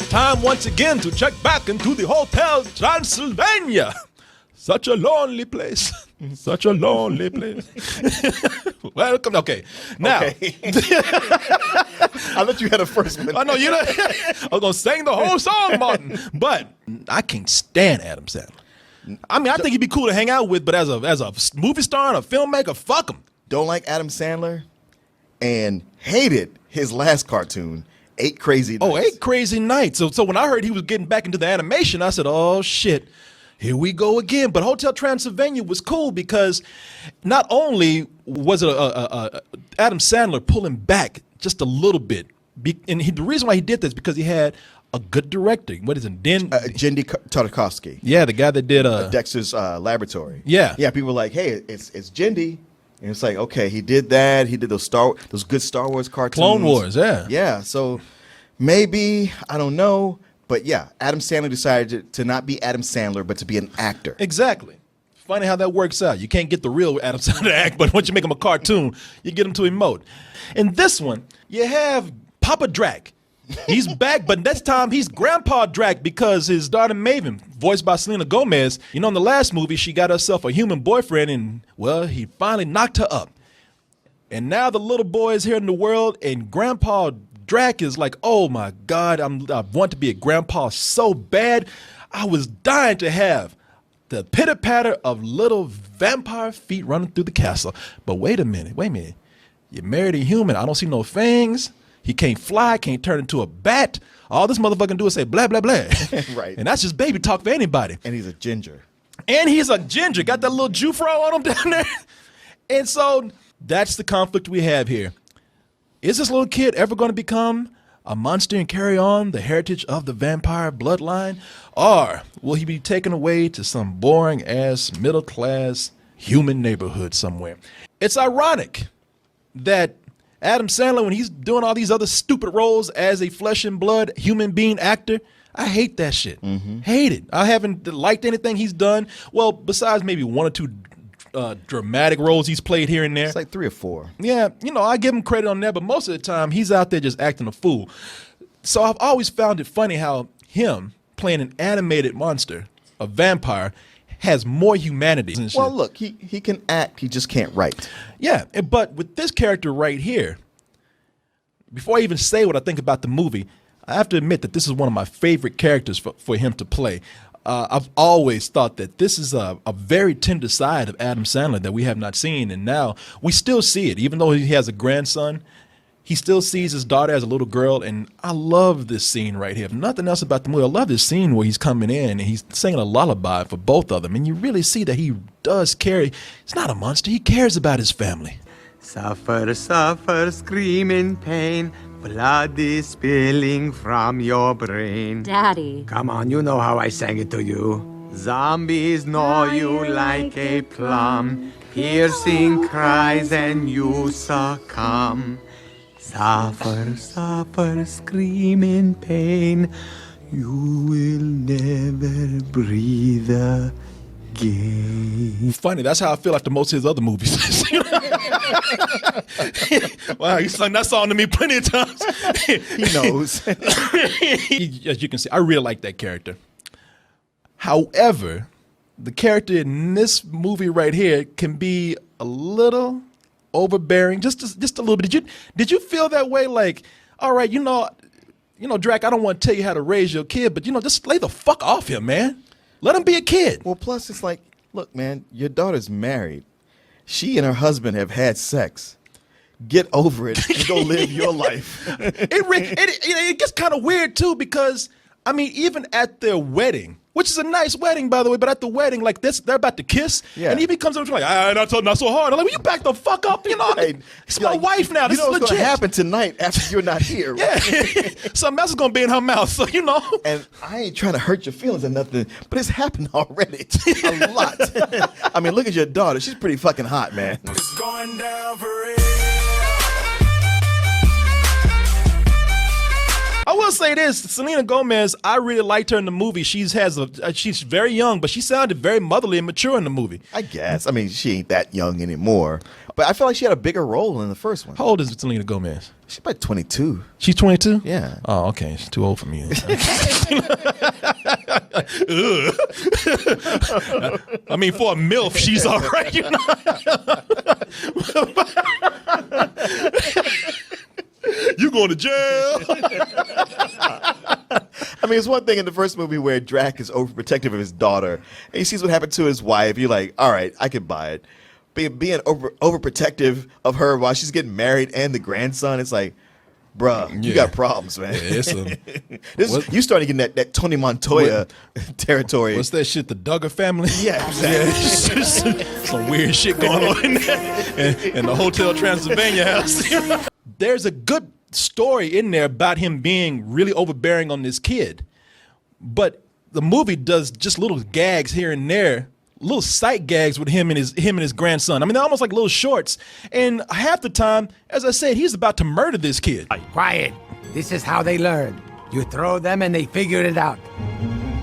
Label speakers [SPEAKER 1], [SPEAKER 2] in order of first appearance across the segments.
[SPEAKER 1] Time once again to check back into the Hotel Transylvania. Such a lonely place. Such a lonely place. Welcome. Okay. Now.
[SPEAKER 2] Okay. I thought you had a first one.
[SPEAKER 1] I know you. I was gonna sing the whole song, Martin, but I can't stand Adam Sandler. I mean, I think he'd be cool to hang out with, but as a movie star and a filmmaker, fuck him.
[SPEAKER 2] Don't like Adam Sandler, and hated his last cartoon, 8 Crazy Nights.
[SPEAKER 1] Oh, 8 Crazy Nights. So when I heard he was getting back into the animation, I said, oh shit. Here we go again. But Hotel Transylvania was cool because not only was it Adam Sandler pulling back just a little bit, and the reason why he did this is because he had a good director. What is it?
[SPEAKER 2] Jendy Tartakovsky.
[SPEAKER 1] Yeah, the guy that did
[SPEAKER 2] Dexter's Laboratory.
[SPEAKER 1] Yeah.
[SPEAKER 2] Yeah, people were like, hey, it's Jendy. And it's like, okay, he did that. He did those good Star Wars cartoons.
[SPEAKER 1] Clone Wars, yeah.
[SPEAKER 2] Yeah, so maybe, I don't know. But yeah, Adam Sandler decided to not be Adam Sandler, but to be an actor.
[SPEAKER 1] Exactly. Funny how that works out. You can't get the real Adam Sandler to act, but once you make him a cartoon, you get him to emote. In this one, you have Papa Drac. He's back, but this time he's Grandpa Drac because his daughter Maven, voiced by Selena Gomez, in the last movie, she got herself a human boyfriend, and, well, he finally knocked her up. And now the little boy is here in the world, and Grandpa Drac is like, oh my God, I want to be a grandpa so bad. I was dying to have the pitter-patter of little vampire feet running through the castle. But wait a minute. You married a human. I don't see no fangs. He can't fly, can't turn into a bat. All this motherfucker can do is say blah, blah, blah.
[SPEAKER 2] Right.
[SPEAKER 1] And that's just baby talk for anybody.
[SPEAKER 2] And he's a ginger.
[SPEAKER 1] Got that little Jufro on him down there. And so that's the conflict we have here. Is this little kid ever going to become a monster and carry on the heritage of the vampire bloodline? Or will he be taken away to some boring-ass middle-class human neighborhood somewhere? It's ironic that Adam Sandler, when he's doing all these other stupid roles as a flesh and blood human being actor, I hate that shit. Mm-hmm. Hate it. I haven't liked anything he's done. Well, besides maybe 1 or 2 dramatic roles he's played here and there.
[SPEAKER 2] It's like 3 or 4.
[SPEAKER 1] Yeah, I give him credit on that, but most of the time he's out there just acting a fool. So I've always found it funny how him playing an animated monster, a vampire, has more humanity.
[SPEAKER 2] Well, look, he can act, he just can't write.
[SPEAKER 1] Yeah, but with this character right here, before I even say what I think about the movie, I have to admit that this is one of my favorite characters for him to play. I've always thought that this is a very tender side of Adam Sandler that we have not seen, and now we still see it. Even though he has a grandson, he still sees his daughter as a little girl, and I love this scene right here. If nothing else about the movie, I love this scene where he's coming in and he's singing a lullaby for both of them, and you really see that he does care. He's not a monster. He cares about his family.
[SPEAKER 3] Suffer, suffer, scream in pain. Blood is spilling from your brain.
[SPEAKER 4] Daddy.
[SPEAKER 3] Come on, you know how I sang it to you. Zombies gnaw you like a plum. Piercing cries and you succumb. Suffer, suffer, scream in pain. You will never breathe again.
[SPEAKER 1] Funny, that's how I feel after most of his other movies. Wow, he sung that song to me plenty of times.
[SPEAKER 2] He knows.
[SPEAKER 1] As you can see, I really like that character. However, the character in this movie right here can be a little overbearing, just a little bit. Did you feel that way? Like, all right, Drac, I don't want to tell you how to raise your kid, but just lay the fuck off him, man. Let him be a kid.
[SPEAKER 2] Well, plus it's like, look, man, your daughter's married. She and her husband have had sex. Get over it and go live your life.
[SPEAKER 1] It gets kind of weird too because even at their wedding, which is a nice wedding, by the way, but at the wedding, like this, they're about to kiss, and he comes up like, not so hard. I'm like, well, you back the fuck up,
[SPEAKER 2] Hey,
[SPEAKER 1] it's my wife now. This is legit.
[SPEAKER 2] What's going to happen tonight after you're not here.
[SPEAKER 1] Yeah, something else is going to be in her mouth, so
[SPEAKER 2] And I ain't trying to hurt your feelings or nothing, but it's happened already a lot. Look at your daughter. She's pretty fucking hot, man.
[SPEAKER 5] It's going down for real.
[SPEAKER 1] I will say this: Selena Gomez. I really liked her in the movie. She's very young, but she sounded very motherly and mature in the movie.
[SPEAKER 2] I guess. I mean, she ain't that young anymore. But I feel like she had a bigger role in the first one.
[SPEAKER 1] How old is Selena Gomez?
[SPEAKER 2] She's about 22.
[SPEAKER 1] She's 22?
[SPEAKER 2] Yeah.
[SPEAKER 1] Oh, okay. She's too old for me. I mean, for a MILF, she's all right. You know? You going to jail?
[SPEAKER 2] I mean, it's one thing in the first movie where Drac is overprotective of his daughter, and he sees what happened to his wife. You're like, all right, I can buy it. Being overprotective of her while she's getting married and the grandson, it's like, bruh, you got problems, man.
[SPEAKER 1] Yeah,
[SPEAKER 2] you starting getting that Tony Montoya territory.
[SPEAKER 1] What's that shit? The Duggar family?
[SPEAKER 2] Yeah, exactly.
[SPEAKER 1] Some weird shit going on in there. In the Hotel Transylvania house. There's a good story in there about him being really overbearing on this kid. But the movie does just little gags here and there, little sight gags with him and his grandson. I mean, they're almost like little shorts. And half the time, as I said, he's about to murder this kid.
[SPEAKER 4] Quiet. This is how they learn. You throw them and they figure it out.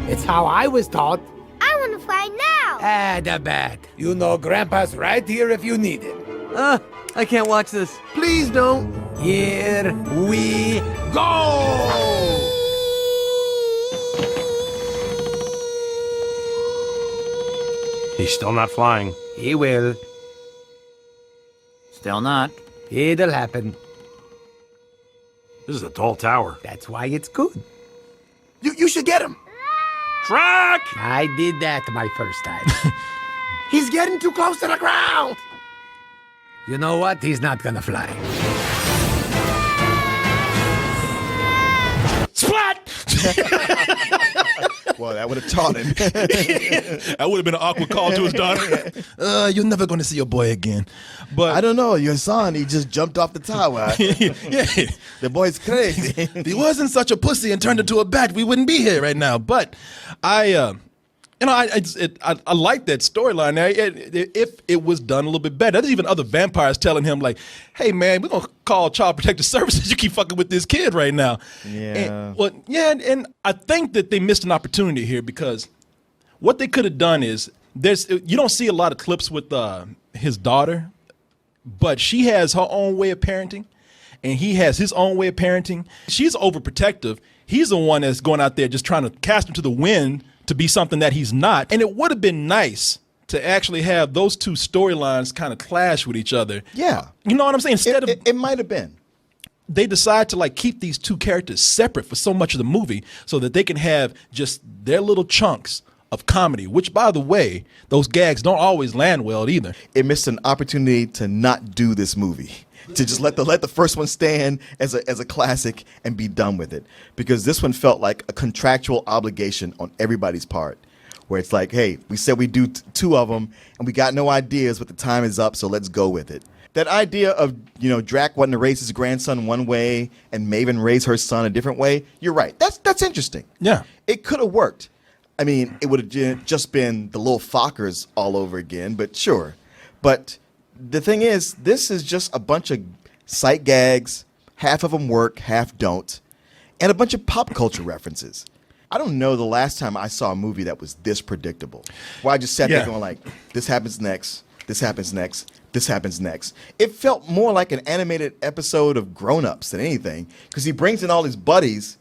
[SPEAKER 4] It's how I was taught.
[SPEAKER 5] I want to fly now.
[SPEAKER 4] The bat. You know Grandpa's right here if you need it.
[SPEAKER 3] I can't watch this. Please don't.
[SPEAKER 4] Here we go!
[SPEAKER 6] He's still not flying.
[SPEAKER 4] He will.
[SPEAKER 7] Still not.
[SPEAKER 4] It'll happen.
[SPEAKER 6] This is a tall tower.
[SPEAKER 4] That's why it's good.
[SPEAKER 3] You should get him.
[SPEAKER 6] Drac!
[SPEAKER 4] I did that my first time.
[SPEAKER 3] He's getting too close to the ground.
[SPEAKER 4] You know what? He's not gonna fly.
[SPEAKER 1] Splat!
[SPEAKER 2] Well, that would have taught him.
[SPEAKER 1] That would have been an awkward call to his daughter. You're never going to see your boy again. But
[SPEAKER 2] I don't know. Your son, he just jumped off the tower.
[SPEAKER 1] yeah,
[SPEAKER 2] The boy's crazy.
[SPEAKER 1] if he wasn't such a pussy and turned into a bat, we wouldn't be here right now. But I like that storyline there. If it was done a little bit better, there's even other vampires telling him like, "Hey man, we're gonna call Child Protective Services. You keep fucking with this kid right now."
[SPEAKER 2] Yeah.
[SPEAKER 1] And I think that they missed an opportunity here because what they could have done is you don't see a lot of clips with his daughter, but she has her own way of parenting, and he has his own way of parenting. She's overprotective. He's the one that's going out there just trying to cast him to the wind to be something that he's not. And it would have been nice to actually have those two storylines kind of clash with each other.
[SPEAKER 2] Yeah.
[SPEAKER 1] You know what I'm saying? Instead of
[SPEAKER 2] it might have been.
[SPEAKER 1] they decide to like keep these two characters separate for so much of the movie so that they can have just their little chunks of comedy, which by the way, those gags don't always land well either.
[SPEAKER 2] It missed an opportunity to not do this movie. To just let the first one stand as a classic and be done with it, because this one felt like a contractual obligation on everybody's part, where it's like, hey, we said we do two of them, and we got no ideas, but the time is up, so let's go with it. That idea of Drac wanting to raise his grandson one way and Maven raise her son a different way, you're right. That's interesting.
[SPEAKER 1] Yeah,
[SPEAKER 2] it could have worked. I mean, it would have just been the little Fockers all over again, but sure, but. The thing is, this is just a bunch of sight gags. Half of them work, half don't. And a bunch of pop culture references. I don't know the last time I saw a movie that was this predictable. Where I just sat there going like, this happens next, this happens next, this happens next. It felt more like an animated episode of Grown Ups than anything. Because he brings in all his buddies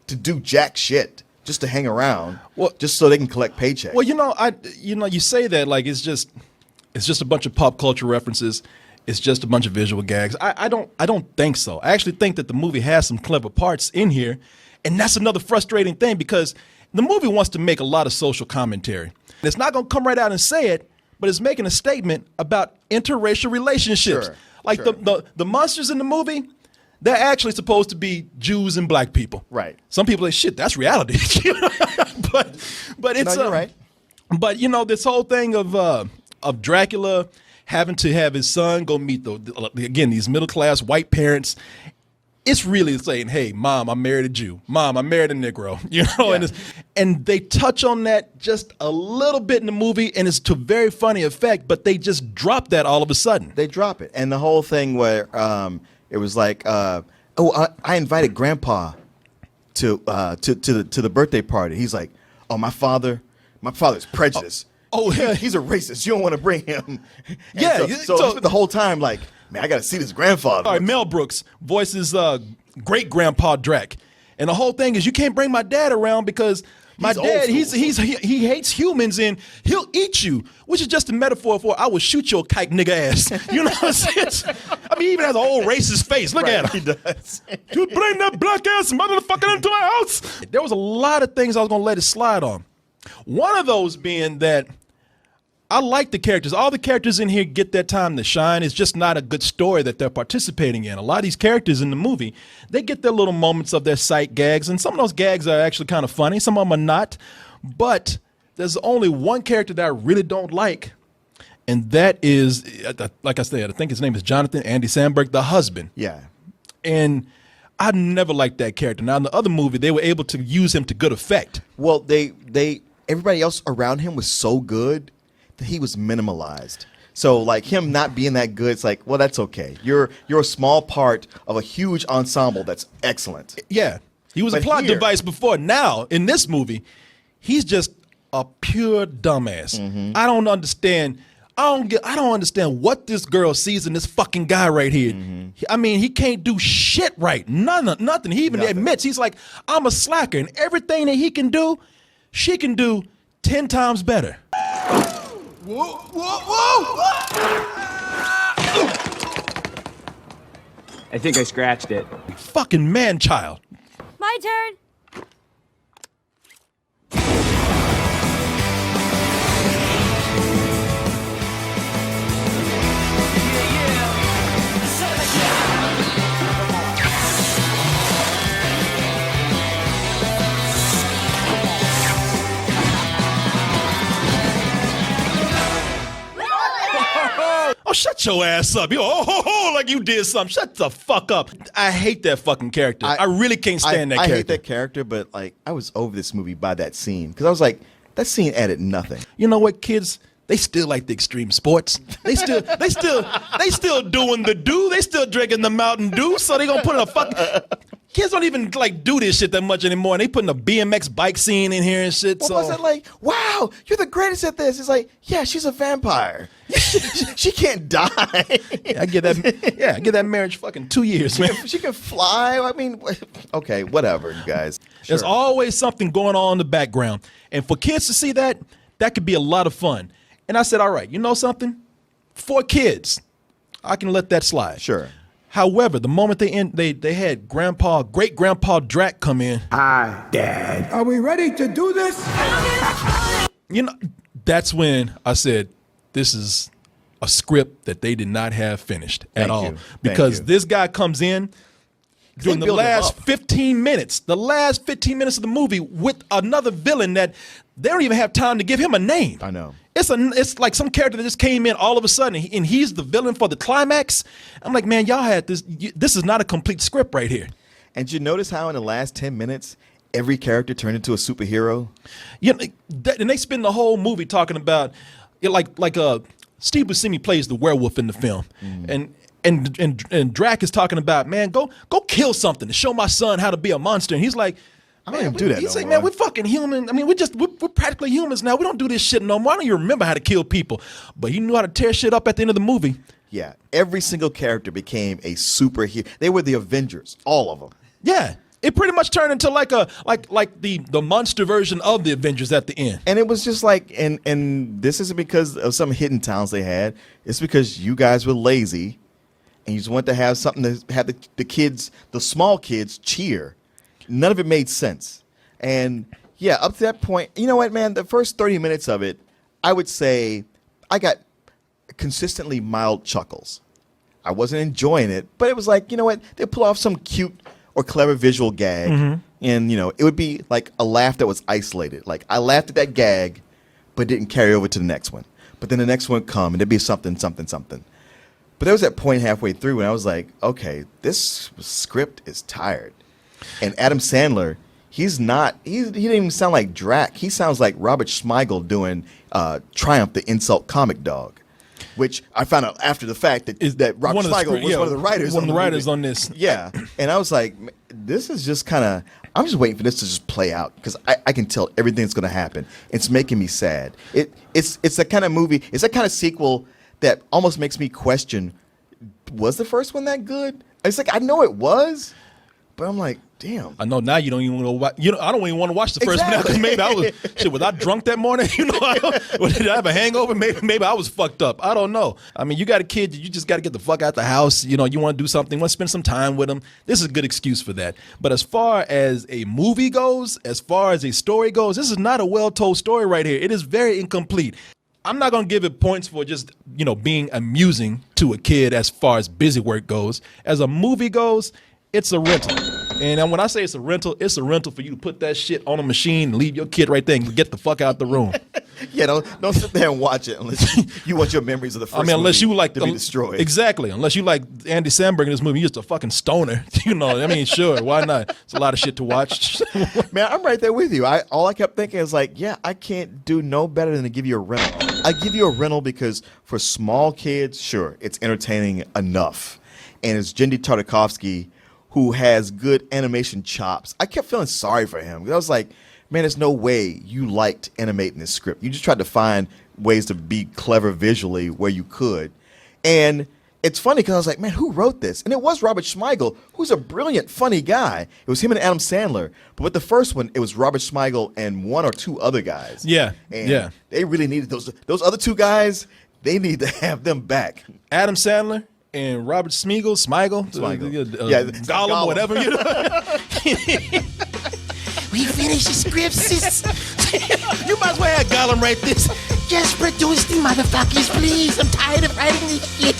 [SPEAKER 2] to do jack shit. Just to hang around. Just so they can collect paychecks.
[SPEAKER 1] Well, you say that like it's just a bunch of pop culture references. It's just a bunch of visual gags. I don't think so. I actually think that the movie has some clever parts in here, and that's another frustrating thing because the movie wants to make a lot of social commentary. It's not going to come right out and say it, but it's making a statement about interracial relationships.
[SPEAKER 2] Sure,
[SPEAKER 1] like
[SPEAKER 2] sure.
[SPEAKER 1] the monsters in the movie, they're actually supposed to be Jews and black people.
[SPEAKER 2] Right.
[SPEAKER 1] Some people say, shit, that's reality. but it's
[SPEAKER 2] you're right.
[SPEAKER 1] But this whole thing of Dracula having to have his son go meet these middle-class white parents, it's really saying, hey, Mom, I married a Jew. Mom, I married a Negro.
[SPEAKER 2] Yeah.
[SPEAKER 1] And they touch on that just a little bit in the movie, and it's to very funny effect, but they just drop that all of a sudden.
[SPEAKER 2] They drop it. And the whole thing where it was like, I invited Grandpa to the birthday party. He's like, "Oh, my father's prejudiced.
[SPEAKER 1] Oh, yeah.
[SPEAKER 2] He's a racist. You don't want to bring him." And
[SPEAKER 1] Yeah,
[SPEAKER 2] so the whole time, like, man, I got to see this grandfather.
[SPEAKER 1] All right, Mel Brooks voices great grandpa Drac, and the whole thing is you can't bring my dad around because my
[SPEAKER 2] He's old
[SPEAKER 1] dad
[SPEAKER 2] school.
[SPEAKER 1] he hates humans and he'll eat you, which is just a metaphor for I will shoot your kike nigga ass. You know what I'm saying? I mean, he even has an old racist face. Look at him.
[SPEAKER 2] He does.
[SPEAKER 1] You bring that black ass motherfucker into my house. There was a lot of things I was gonna let it slide on. One of those being that I like the characters. All the characters in here get their time to shine. It's just not a good story that they're participating in. A lot of these characters in the movie, they get their little moments of their sight gags, and some of those gags are actually kind of funny. Some of them are not. But there's only one character that I really don't like, and that is, like I said, I think his name is Jonathan Andy Samberg, the husband.
[SPEAKER 2] Yeah.
[SPEAKER 1] And I never liked that character. Now, in the other movie, they were able to use him to good effect.
[SPEAKER 2] Well, everybody else around him was so good that he was minimalized. So like him not being that good, it's like, well, that's okay. You're a small part of a huge ensemble that's excellent.
[SPEAKER 1] Yeah. He was
[SPEAKER 2] But
[SPEAKER 1] a plot
[SPEAKER 2] here-
[SPEAKER 1] device before. Now, in this movie, he's just a pure dumbass.
[SPEAKER 2] Mm-hmm.
[SPEAKER 1] I don't understand. I don't understand what this girl sees in this fucking guy right here.
[SPEAKER 2] Mm-hmm.
[SPEAKER 1] I mean, he can't do shit right. Nothing. He even admits, he's like, I'm a slacker, and everything that he can do, she can do 10 times better.
[SPEAKER 3] Whoa, whoa, whoa! I think I scratched it.
[SPEAKER 1] Fucking man-child.
[SPEAKER 5] My turn.
[SPEAKER 1] Oh, shut your ass up. You like you did something. Shut the fuck up. I hate that fucking character. I really can't stand that
[SPEAKER 2] I
[SPEAKER 1] character.
[SPEAKER 2] hate that character, but like I was over this movie by that scene because I was like, that scene added nothing.
[SPEAKER 1] You know what, kids? They still like the extreme sports. They still doing the do. They still drinking the Mountain Dew. So they gonna put in a fuck. Kids don't even like do this shit that much anymore. And they putting a BMX bike scene in here and shit.
[SPEAKER 2] What
[SPEAKER 1] so
[SPEAKER 2] was it like? Wow, you're the greatest at this. It's like, yeah, she's a vampire. she can't die.
[SPEAKER 1] I give that marriage fucking 2 years, man.
[SPEAKER 2] She can fly. I mean, okay, whatever, you guys.
[SPEAKER 1] There's
[SPEAKER 2] Sure.
[SPEAKER 1] always something going on in the background. And for kids to see that, that could be a lot of fun. And I said, all right, you know something? For kids, I can let that slide.
[SPEAKER 2] Sure.
[SPEAKER 1] However, the moment they had great grandpa Drac come in.
[SPEAKER 4] Hi, Dad. Are we ready to do this?
[SPEAKER 1] You know, that's when I said, this is a script that they did not have finished at
[SPEAKER 2] Thank
[SPEAKER 1] all.
[SPEAKER 2] you. Thank
[SPEAKER 1] Because
[SPEAKER 2] you.
[SPEAKER 1] this guy comes in during the
[SPEAKER 2] build him
[SPEAKER 1] last
[SPEAKER 2] up.
[SPEAKER 1] 15 minutes of the movie with another villain that they don't even have time to give him a name.
[SPEAKER 2] I know.
[SPEAKER 1] It's like some character that just came in all of a sudden and he's the villain for the climax. I'm like, man, y'all had this. This is not a complete script right here.
[SPEAKER 2] And you notice how in the last 10 minutes, every character turned into a superhero?
[SPEAKER 1] You know, and they spend the whole movie talking about, Steve Buscemi plays the werewolf in the film, and Drac is talking about, man, go kill something to show my son how to be a monster. And he's like,
[SPEAKER 2] I don't even do that
[SPEAKER 1] He's
[SPEAKER 2] no
[SPEAKER 1] like,
[SPEAKER 2] more.
[SPEAKER 1] man, we're fucking human. I mean, we're practically humans now. We don't do this shit no more. I don't even remember how to kill people. But he knew how to tear shit up at the end of the movie.
[SPEAKER 2] Yeah, every single character became a superhero. They were the Avengers, all of them.
[SPEAKER 1] Yeah. It pretty much turned into like the monster version of the Avengers at the end.
[SPEAKER 2] And it was just like, and this isn't because of some hidden talents they had. It's because you guys were lazy, and you just want to have something to have the kids, the small kids, cheer. None of it made sense. And yeah, up to that point, you know what, man? The first 30 minutes of it, I would say I got consistently mild chuckles. I wasn't enjoying it, but it was like, you know what? They pull off some cute or clever visual gag, and you know, it would be like a laugh that was isolated. Like I laughed at that gag, but didn't carry over to the next one. But then the next one would come, and there'd be something. But there was that point halfway through when I was like, okay, this script is tired. And Adam Sandler, he didn't even sound like Drac. He sounds like Robert Smigel doing Triumph the Insult Comic Dog, which I found out after the fact that Robert Smigel was one of the writers.
[SPEAKER 1] One of the writers
[SPEAKER 2] movie.
[SPEAKER 1] on this.
[SPEAKER 2] Yeah. And I was like, this is just kind of I'm just waiting for this to just play out because I can tell everything's going to happen. It's making me sad. It's that kind of movie. It's that kind of sequel that almost makes me question, was the first one that good? It's like, I know it was, but I'm like, damn.
[SPEAKER 1] I know now you don't even want to watch. I don't even want to watch the first one now because maybe was I drunk that morning? Did I have a hangover? Maybe I was fucked up. I don't know. I mean, you got a kid, you just got to get the fuck out the house. You want to do something, want to spend some time with them. This is a good excuse for that. But as far as a movie goes, as far as a story goes, this is not a well-told story right here. It is very incomplete. I'm not going to give it points for just, being amusing to a kid as far as busy work goes. As a movie goes, it's a rental. And when I say it's a rental for you to put that shit on a machine and leave your kid right there and get the fuck out the room.
[SPEAKER 2] Yeah, don't sit there and watch it unless you want your memories of the first
[SPEAKER 1] unless you like
[SPEAKER 2] to be destroyed.
[SPEAKER 1] Exactly. Unless you like Andy Samberg in this movie, you're just a fucking stoner. Sure, why not? It's a lot of shit to watch.
[SPEAKER 2] Man, I'm right there with you. All I kept thinking is like, yeah, I can't do no better than to give you a rental. I give you a rental because for small kids, sure, it's entertaining enough. And it's Jendy Tartakovsky, who has good animation chops. I kept feeling sorry for him. I was like, man, there's no way you liked animating this script. You just tried to find ways to be clever visually where you could. And it's funny because I was like, man, who wrote this? And it was Robert Smigel, who's a brilliant, funny guy. It was him and Adam Sandler. But with the first one, it was Robert Smigel and one or two other guys.
[SPEAKER 1] Yeah,
[SPEAKER 2] and
[SPEAKER 1] yeah.
[SPEAKER 2] They really needed those other two guys. They need to have them back.
[SPEAKER 1] Adam Sandler and Robert Smigel, Gollum, whatever.
[SPEAKER 7] We finished the script, sis.
[SPEAKER 1] You might as well have Gollum write this.
[SPEAKER 7] Just produce the motherfuckers, please. I'm tired of writing this shit.